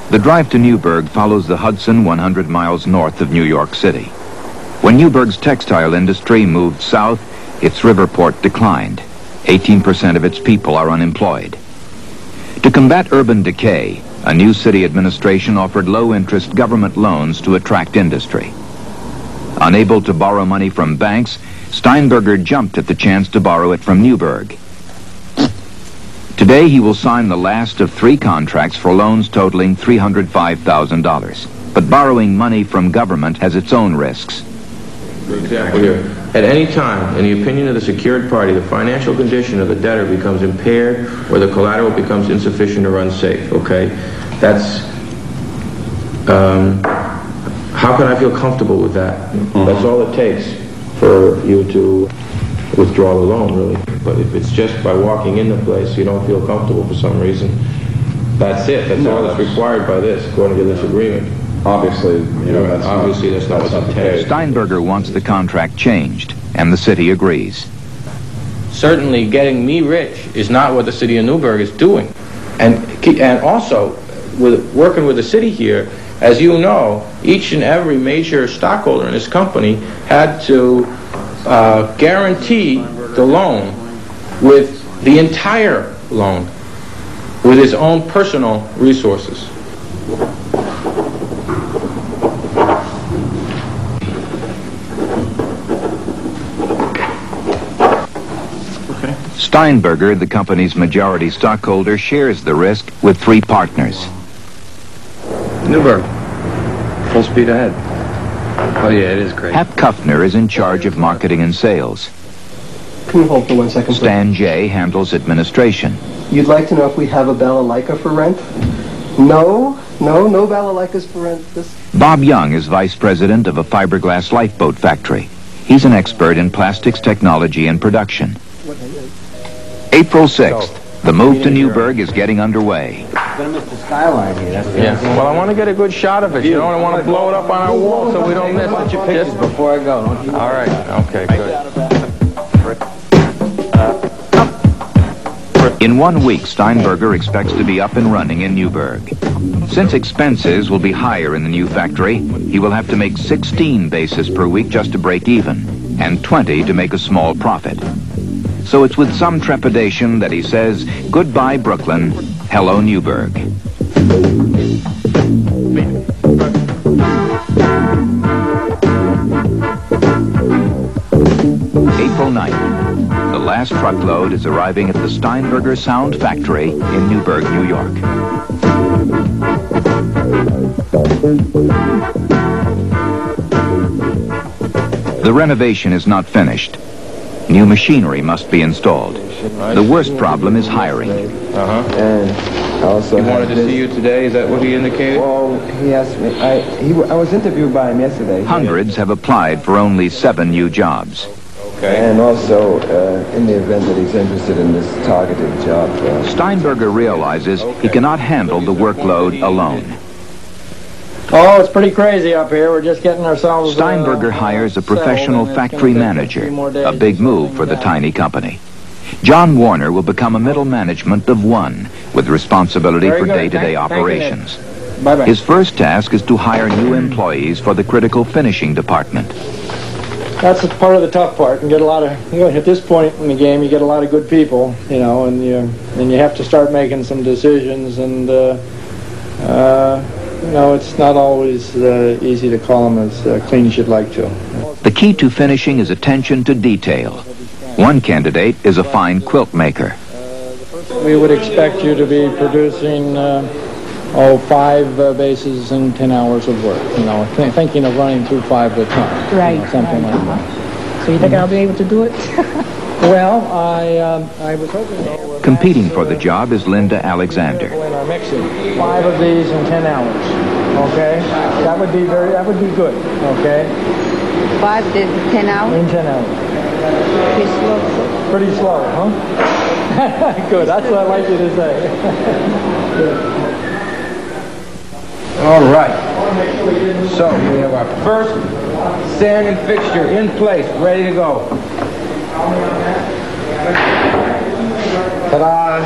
The drive to Newburgh follows the Hudson 100 miles north of New York City. When Newburgh's textile industry moved south, its river port declined. 18% of its people are unemployed. To combat urban decay, a new city administration offered low-interest government loans to attract industry. Unable to borrow money from banks, Steinberger jumped at the chance to borrow it from Newburgh. Today, he will sign the last of 3 contracts for loans totaling $305,000. But borrowing money from government has its own risks. For example, here, at any time, in the opinion of the secured party, the financial condition of the debtor becomes impaired or the collateral becomes insufficient or unsafe, okay? That's, how can I feel comfortable with that? That's all it takes for you to withdraw the loan, really. But if it's just by walking in the place, you don't feel comfortable for some reason, that's it. That's all that's required by this, according to this agreement. Obviously, you know, that's not what's intended. Steinberger wants the contract changed, and the city agrees. Certainly, getting me rich is not what the city of Newburgh is doing. And also, with working with the city here, as you know, each and every major stockholder in this company had to guarantee the loan with the entire loan with his own personal resources. Steinberger, the company's majority stockholder, shares the risk with 3 partners. Newburgh, full speed ahead. Oh yeah, it is great. Hap Kuffner is in charge of marketing and sales. Can you hold for 1 second, please? Stan Jay handles administration. You'd like to know if we have a balalaika for rent? No balalaikas for rent. Bob Young is vice president of a fiberglass lifeboat factory. He's an expert in plastics technology and production. April 6th, the move to Newburgh is getting underway. Gonna miss the skyline here. That's the Well, I want to get a good shot of it. You know, I want to blow it up on our wall so we don't miss it. your pictures before I go. Don't you? All right. Okay. Good. In 1 week, Steinberger expects to be up and running in Newburgh. Since expenses will be higher in the new factory, he will have to make 16 bases per week just to break even, and 20 to make a small profit. So it's with some trepidation that he says, goodbye Brooklyn, hello Newburgh. April 9th. The last truckload is arriving at the Steinberger Sound Factory in Newburgh, New York. The renovation is not finished. New machinery must be installed. The worst problem is hiring. And I also He wanted to see you today, is that what he indicated? Well, he asked me, I was interviewed by him yesterday. Hundreds have applied for only 7 new jobs. Okay. And also, in the event that he's interested in this targeted job. Steinberger realizes he cannot handle the workload alone. Oh, it's pretty crazy up here. We're just getting ourselves... Steinberger hires a professional factory manager, a big move for the tiny company. John Warner will become a middle management of 1 with responsibility for day-to-day operations. Bye-bye. His first task is to hire new employees for the critical finishing department. That's part of the tough part, and get a lot of, at this point in the game, you get a lot of good people, and you have to start making some decisions, and it's not always easy to call them as clean as you'd like to. The key to finishing is attention to detail. One candidate is a fine quilt maker. We would expect you to be producing 5 bases in 10 hours of work, thinking of running through 5 at a time. Right. Something like that. So you think I'll be able to do it? Well, I was hoping... Competing for the job is Linda Alexander. In our mixing, 5 of these in 10 hours, okay? That would be good, okay? 5 days, 10 hours? In 10 hours. Pretty slow. Pretty slow, huh? Good, that's what I'd like you to say. All right. So we have our first sanding fixture in place, ready to go. Ta-da!